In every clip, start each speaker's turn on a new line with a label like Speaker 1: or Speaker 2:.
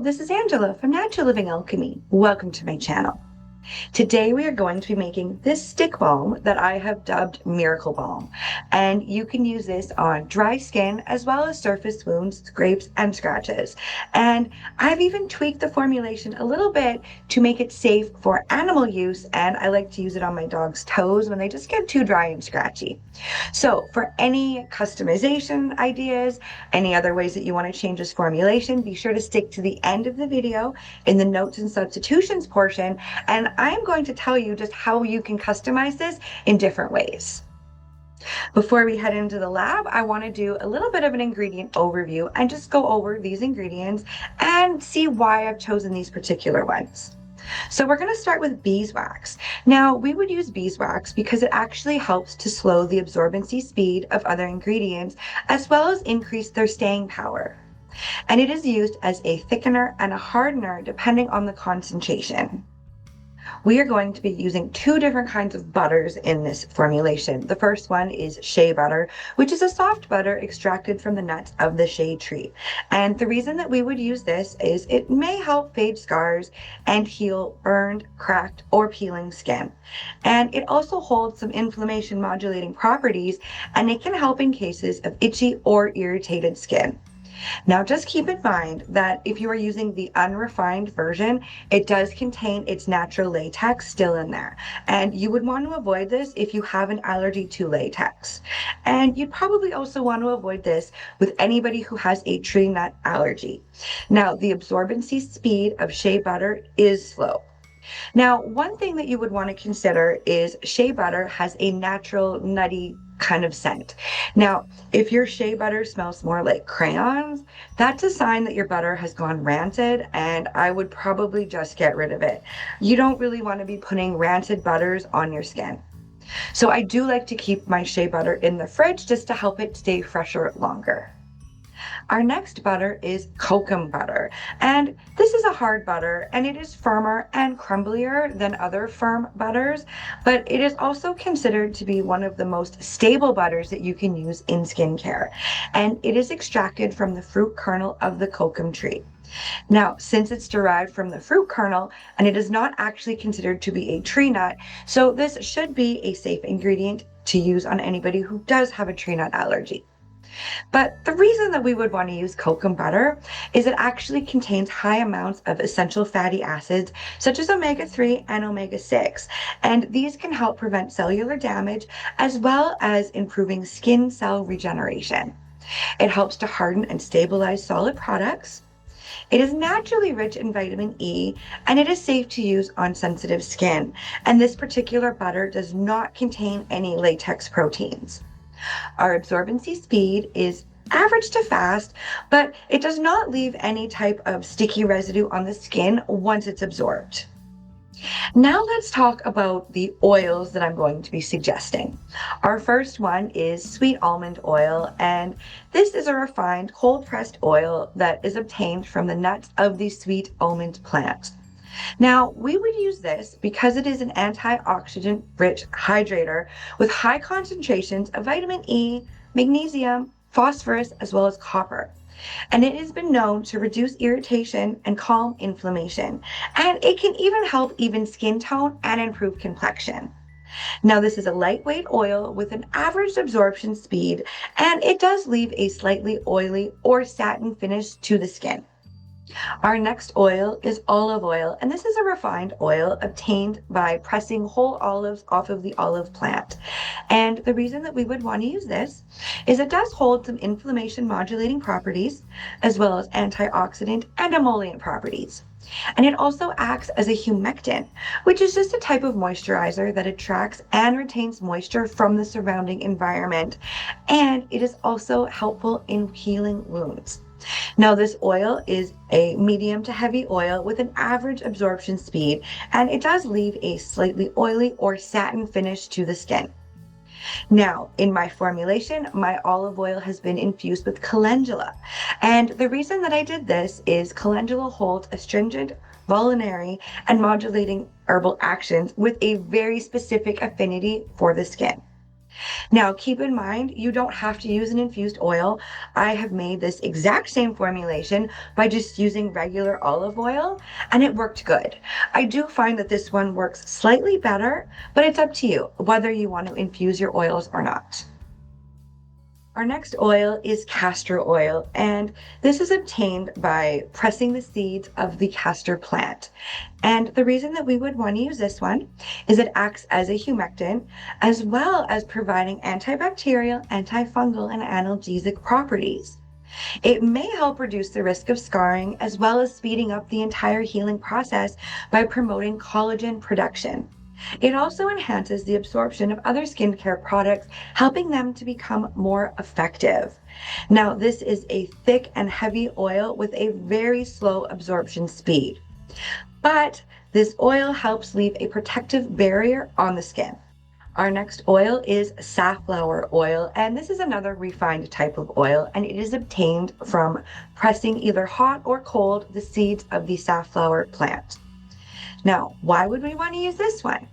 Speaker 1: this is Angela from Natural Living Alchemy. Welcome to my channel. Today we are going to be making this stick balm that I have dubbed Miracle Balm. And you can use this on dry skin as well as surface wounds, scrapes, and scratches. And I've even tweaked the formulation a little bit to make it safe for animal use, and I like to use it on my dog's toes when they just get too dry and scratchy. So for any customization ideas, any other ways that you want to change this formulation, be sure to stick to the end of the video in the notes and substitutions portion, and I'm going to tell you just how you can customize this in different ways. Before we head into the lab, I want to do a little bit of an ingredient overview and just go over these ingredients and see why I've chosen these particular ones. So we're going to start with beeswax. Now, we would use beeswax because it actually helps to slow the absorbency speed of other ingredients as well as increase their staying power. And it is used as a thickener and a hardener depending on the concentration. We are going to be using two different kinds of butters in this formulation. The first one is shea butter, which is a soft butter extracted from the nuts of the shea tree. And the reason that we would use this is it may help fade scars and heal burned, cracked, or peeling skin. And it also holds some inflammation modulating properties, and it can help in cases of itchy or irritated skin. Now, just keep in mind that if you are using the unrefined version, it does contain its natural latex still in there. And you would want to avoid this if you have an allergy to latex. And you'd probably also want to avoid this with anybody who has a tree nut allergy. Now, the absorbency speed of shea butter is slow. Now, one thing that you would want to consider is shea butter has a natural nutty kind of scent. Now, if your shea butter smells more like crayons, that's a sign that your butter has gone rancid, and I would probably just get rid of it. You don't really want to be putting rancid butters on your skin. So I do like to keep my shea butter in the fridge just to help it stay fresher longer. Our next butter is kokum butter, and this is a hard butter, and it is firmer and crumblier than other firm butters, but it is also considered to be one of the most stable butters that you can use in skincare, and it is extracted from the fruit kernel of the kokum tree. Now, since it's derived from the fruit kernel and it is not actually considered to be a tree nut, so this should be a safe ingredient to use on anybody who does have a tree nut allergy. But the reason that we would want to use kokum butter is it actually contains high amounts of essential fatty acids such as omega-3 and omega-6, and these can help prevent cellular damage as well as improving skin cell regeneration. It helps to harden and stabilize solid products. It is naturally rich in vitamin E, and it is safe to use on sensitive skin, and this particular butter does not contain any latex proteins. Our absorbency speed is average to fast, but it does not leave any type of sticky residue on the skin once it's absorbed. Now let's talk about the oils that I'm going to be suggesting. Our first one is sweet almond oil, and this is a refined cold pressed oil that is obtained from the nuts of the sweet almond plant. Now, we would use this because it is an antioxidant rich hydrator with high concentrations of vitamin E, magnesium, phosphorus, as well as copper. And it has been known to reduce irritation and calm inflammation. And it can even help even skin tone and improve complexion. Now, this is a lightweight oil with an average absorption speed, and it does leave a slightly oily or satin finish to the skin. Our next oil is olive oil, and this is a refined oil obtained by pressing whole olives off of the olive plant. And the reason that we would want to use this is it does hold some inflammation modulating properties as well as antioxidant and emollient properties. And it also acts as a humectant, which is just a type of moisturizer that attracts and retains moisture from the surrounding environment. And it is also helpful in healing wounds. Now, this oil is a medium to heavy oil with an average absorption speed, and it does leave a slightly oily or satin finish to the skin. Now, in my formulation, my olive oil has been infused with calendula. And the reason that I did this is calendula holds astringent, vulnerary, and modulating herbal actions with a very specific affinity for the skin. Now, keep in mind, you don't have to use an infused oil. I have made this exact same formulation by just using regular olive oil, and it worked good. I do find that this one works slightly better, but it's up to you whether you want to infuse your oils or not. Our next oil is castor oil, and this is obtained by pressing the seeds of the castor plant. And the reason that we would want to use this one is it acts as a humectant, as well as providing antibacterial, antifungal, and analgesic properties. It may help reduce the risk of scarring, as well as speeding up the entire healing process by promoting collagen production. It also enhances the absorption of other skincare products, helping them to become more effective. Now, this is a thick and heavy oil with a very slow absorption speed, but this oil helps leave a protective barrier on the skin. Our next oil is safflower oil, and this is another refined type of oil, and it is obtained from pressing either hot or cold the seeds of the safflower plant. Now, why would we want to use this one?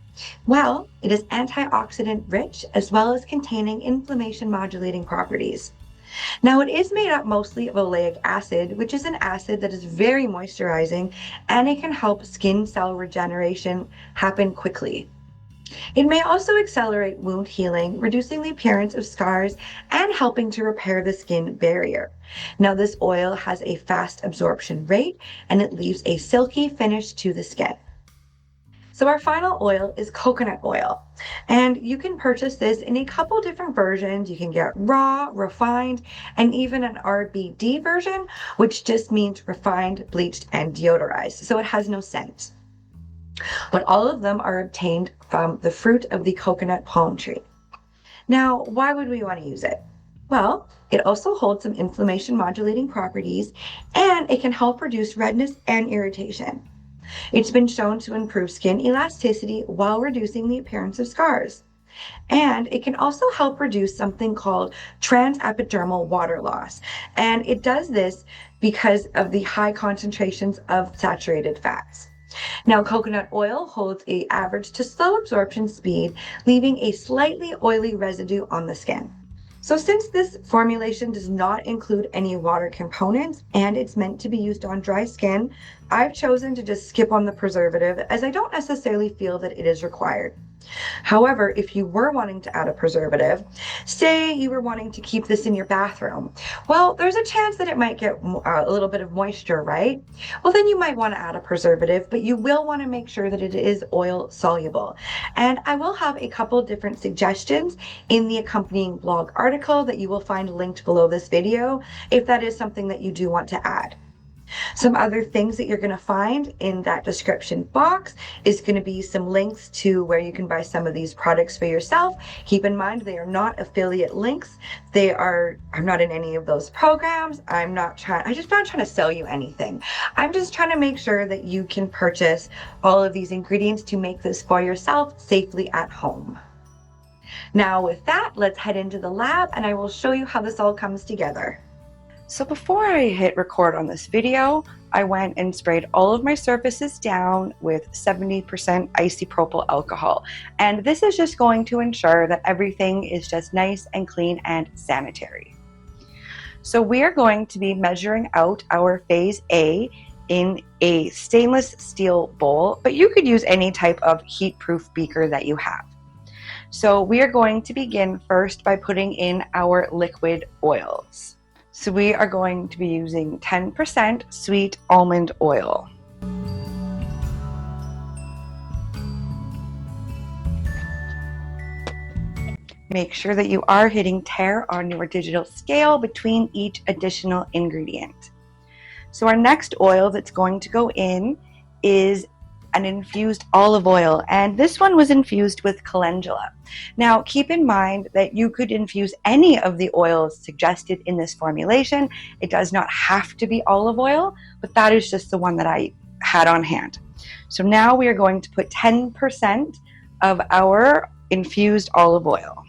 Speaker 1: Well, it is antioxidant rich, as well as containing inflammation modulating properties. Now, it is made up mostly of oleic acid, which is an acid that is very moisturizing, and it can help skin cell regeneration happen quickly. It may also accelerate wound healing, reducing the appearance of scars and helping to repair the skin barrier. Now, this oil has a fast absorption rate, and it leaves a silky finish to the skin. So our final oil is coconut oil, and you can purchase this in a couple different versions. You can get raw, refined, and even an RBD version, which just means refined, bleached, and deodorized. So it has no scent. But all of them are obtained from the fruit of the coconut palm tree. Now, why would we want to use it? Well, it also holds some inflammation modulating properties, and it can help reduce redness and irritation. It's been shown to improve skin elasticity while reducing the appearance of scars. And it can also help reduce something called transepidermal water loss. And it does this because of the high concentrations of saturated fats. Now, coconut oil holds an average to slow absorption speed, leaving a slightly oily residue on the skin. So since this formulation does not include any water components and it's meant to be used on dry skin, I've chosen to just skip on the preservative, as I don't necessarily feel that it is required. However, if you were wanting to add a preservative, say you were wanting to keep this in your bathroom, well, there's a chance that it might get a little bit of moisture, right? Well, then you might want to add a preservative, but you will want to make sure that it is oil soluble. And I will have a couple different suggestions in the accompanying blog article that you will find linked below this video, if that is something that you do want to add. Some other things that you're going to find in that description box is going to be some links to where you can buy some of these products for yourself. Keep in mind, they are not affiliate links. I'm not in any of those programs. I'm not trying to sell you anything. I'm just trying to make sure that you can purchase all of these ingredients to make this for yourself safely at home. Now with that, let's head into the lab and I will show you how this all comes together. So before I hit record on this video, I went and sprayed all of my surfaces down with 70% isopropyl alcohol. And this is just going to ensure that everything is just nice and clean and sanitary. So we are going to be measuring out our phase A in a stainless steel bowl, but you could use any type of heat-proof beaker that you have. So we are going to begin first by putting in our liquid oils. So we are going to be using 10% sweet almond oil. Make sure that you are hitting tare on your digital scale between each additional ingredient. So our next oil that's going to go in is an infused olive oil, and this one was infused with calendula. Now keep in mind that you could infuse any of the oils suggested in this formulation. It does not have to be olive oil, but that is just the one that I had on hand. So now we are going to put 10% of our infused olive oil.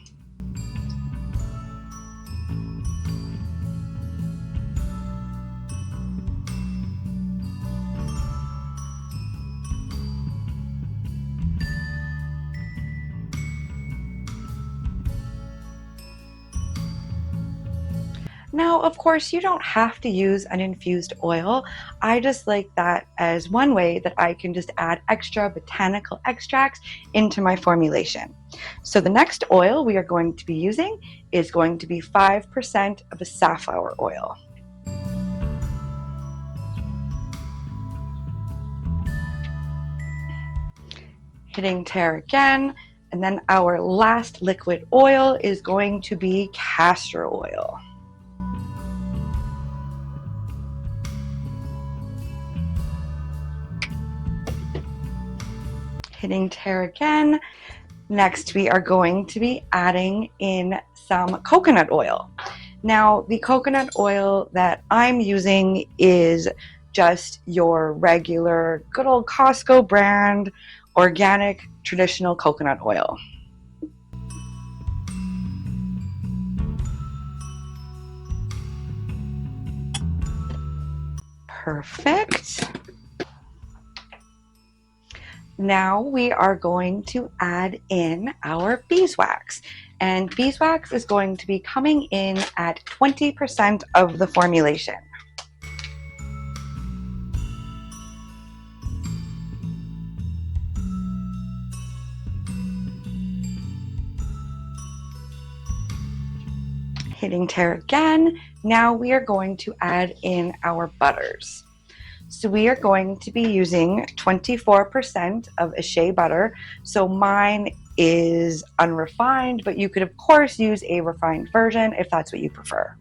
Speaker 1: Now, of course, you don't have to use an infused oil. I just like that as one way that I can just add extra botanical extracts into my formulation. So the next oil we are going to be using is going to be 5% of a safflower oil. Hitting tare again, and then our last liquid oil is going to be castor oil. Hitting tare again. Next, we are going to be adding in some coconut oil. Now, the coconut oil that I'm using is just your regular good old Costco brand organic traditional coconut oil. Perfect. Now we are going to add in our beeswax, and beeswax is going to be coming in at 20% of the formulation. Hitting tare again. Now we are going to add in our butters. So we are going to be using 24% of a shea butter. So mine is unrefined, but you could of course use a refined version if that's what you prefer.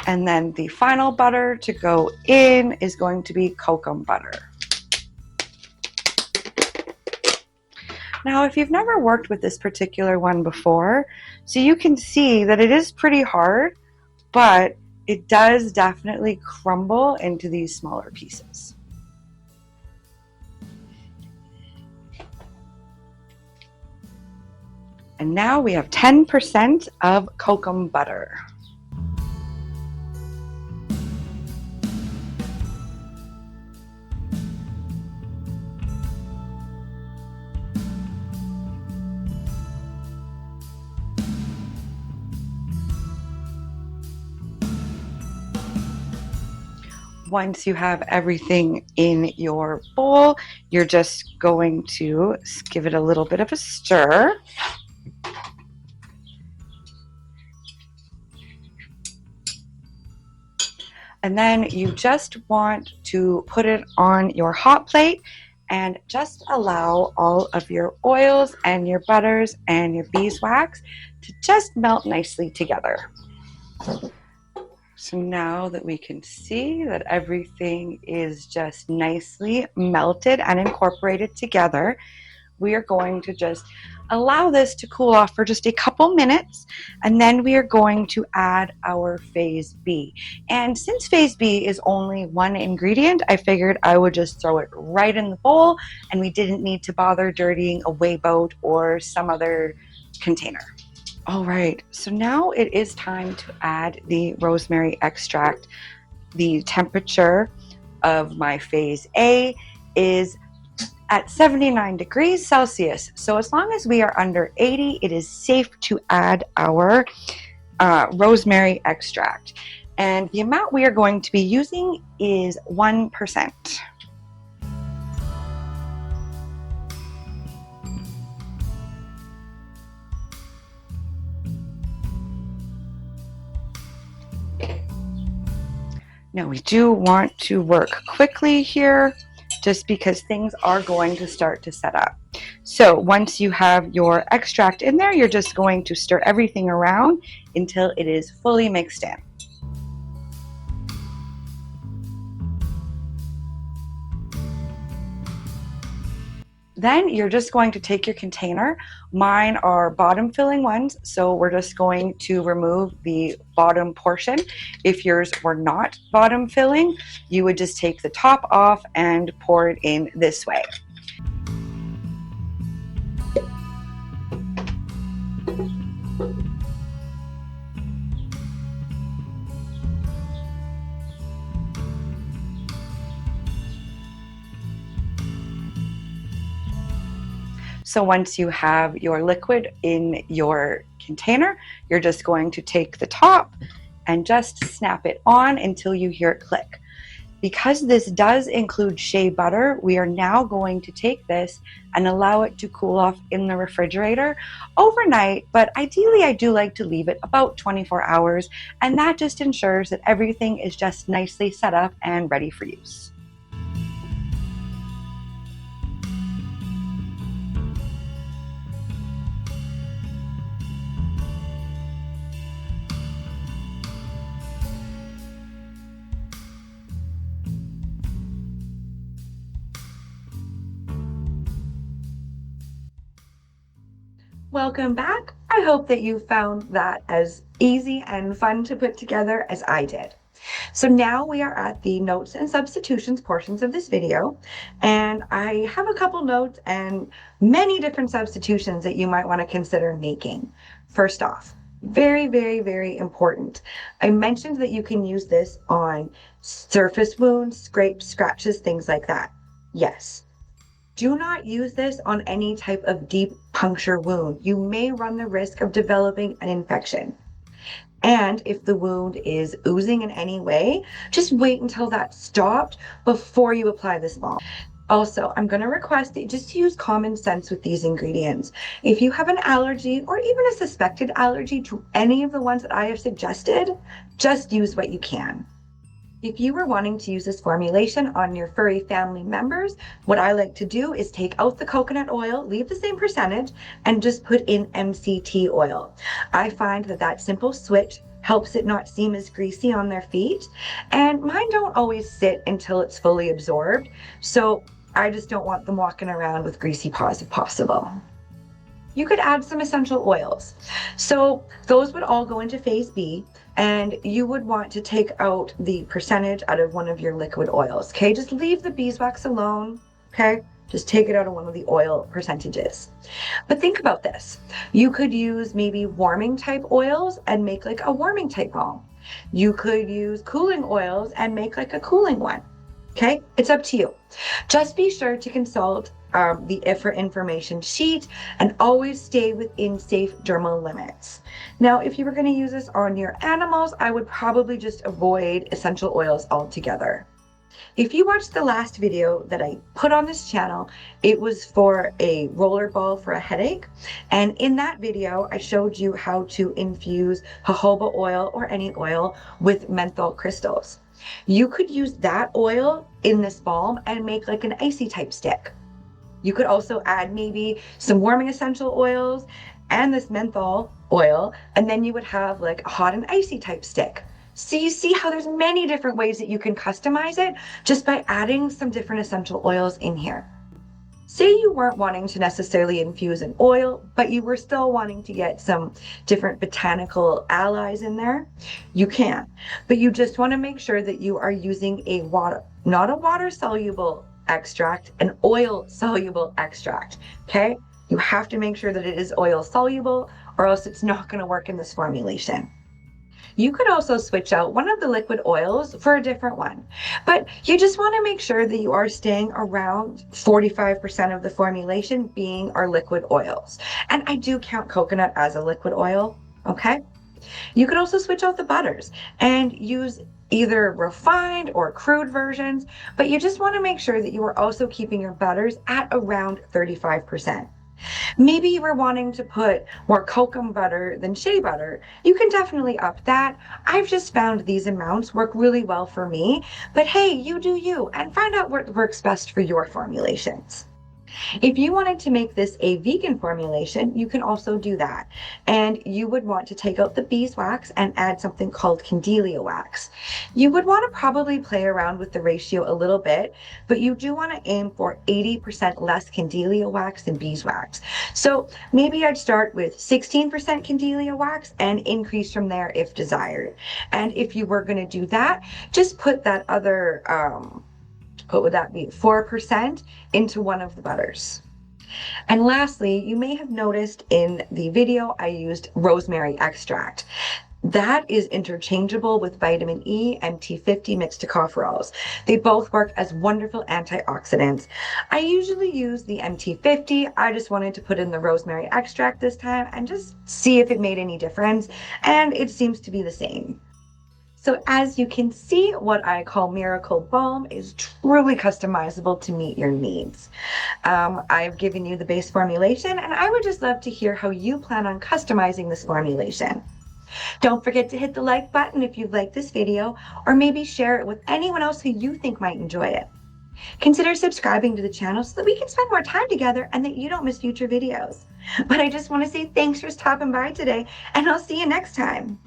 Speaker 1: And then the final butter to go in is going to be cocoa butter. Now, if you've never worked with this particular one before, so you can see that it is pretty hard, but it does definitely crumble into these smaller pieces. And now we have 10% of cocoa butter. Once you have everything in your bowl, you're just going to give it a little bit of a stir. And then you just want to put it on your hot plate and just allow all of your oils and your butters and your beeswax to just melt nicely together. So now that we can see that everything is just nicely melted and incorporated together, we are going to just allow this to cool off for just a couple minutes, and then we are going to add our phase B. And since phase B is only one ingredient, I figured I would just throw it right in the bowl, and we didn't need to bother dirtying a weigh boat or some other container. All right, so now it is time to add the rosemary extract. The temperature of my phase A is at 79 degrees Celsius. So as long as we are under 80, it is safe to add our rosemary extract. And the amount we are going to be using is 1%. Now we do want to work quickly here just because things are going to start to set up. So once you have your extract in there, you're just going to stir everything around until it is fully mixed in. Then you're just going to take your container. Mine are bottom filling ones, so we're just going to remove the bottom portion. If yours were not bottom filling, you would just take the top off and pour it in this way. So once you have your liquid in your container, you're just going to take the top and just snap it on until you hear it click. Because this does include shea butter, we are now going to take this and allow it to cool off in the refrigerator overnight, but ideally I do like to leave it about 24 hours, and that just ensures that everything is just nicely set up and ready for use. Welcome back. I hope that you found that as easy and fun to put together as I did. So now we are at the notes and substitutions portions of this video, and I have a couple notes and many different substitutions that you might want to consider making. First off, very, very, very important. I mentioned that you can use this on surface wounds, scrapes, scratches, things like that. Yes. Do not use this on any type of deep puncture wound. You may run the risk of developing an infection. And if the wound is oozing in any way, just wait until that's stopped before you apply this balm. Also, I'm going to request that you just use common sense with these ingredients. If you have an allergy or even a suspected allergy to any of the ones that I have suggested, just use what you can. If you were wanting to use this formulation on your furry family members, what I like to do is take out the coconut oil, leave the same percentage, and just put in MCT oil. I find that that simple switch helps it not seem as greasy on their feet, and mine don't always sit until it's fully absorbed, so I just don't want them walking around with greasy paws if possible. You could add some essential oils. So those would all go into phase B, and you would want to take out the percentage out of one of your liquid oils. Okay, just leave the beeswax alone. Okay, just take it out of one of the oil percentages. But think about this. You could use maybe warming type oils and make like a warming type balm. You could use cooling oils and make like a cooling one. Okay, it's up to you. Just be sure to consult the IFRA information sheet and always stay within safe dermal limits. Now, if you were going to use this on your animals, I would probably just avoid essential oils altogether. If you watched the last video that I put on this channel, it was for a roller ball for a headache. And in that video, I showed you how to infuse jojoba oil or any oil with menthol crystals. You could use that oil in this balm and make like an icy type stick. You could also add maybe some warming essential oils and this menthol oil, and then you would have like a hot and icy type stick. So you see how there's many different ways that you can customize it just by adding some different essential oils in here. Say you weren't wanting to necessarily infuse an oil, but you were still wanting to get some different botanical allies in there, you can. But you just want to make sure that you are using a not a water soluble extract, an oil soluble extract. Okay, you have to make sure that it is oil soluble, or else it's not going to work in this formulation. You could also switch out one of the liquid oils for a different one, but you just want to make sure that you are staying around 45% of the formulation being our liquid oils. And I do count coconut as a liquid oil. Okay, you could also switch out the butters and use either refined or crude versions, but you just want to make sure that you are also keeping your butters at around 35%. Maybe you were wanting to put more kokum butter than shea butter. You can definitely up that. I've just found these amounts work really well for me, but hey, you do you and find out what works best for your formulations. If you wanted to make this a vegan formulation, you can also do that. And you would want to take out the beeswax and add something called candelia wax. You would want to probably play around with the ratio a little bit, but you do want to aim for 80% less candelia wax than beeswax. So maybe I'd start with 16% candelia wax and increase from there if desired. And if you were going to do that, just put that other what would that be, 4% into one of the butters. And lastly, you may have noticed in the video I used rosemary extract. That is interchangeable with vitamin E and T50 mixed tocopherols. They both work as wonderful antioxidants. I usually use the MT50. I just wanted to put in the rosemary extract this time and just see if it made any difference, and it seems to be the same. So as you can see, what I call Miracle Balm is truly customizable to meet your needs. I've given you the base formulation, and I would just love to hear how you plan on customizing this formulation. Don't forget to hit the like button if you like this video, or maybe share it with anyone else who you think might enjoy it. Consider subscribing to the channel so that we can spend more time together and that you don't miss future videos. But I just want to say thanks for stopping by today, and I'll see you next time.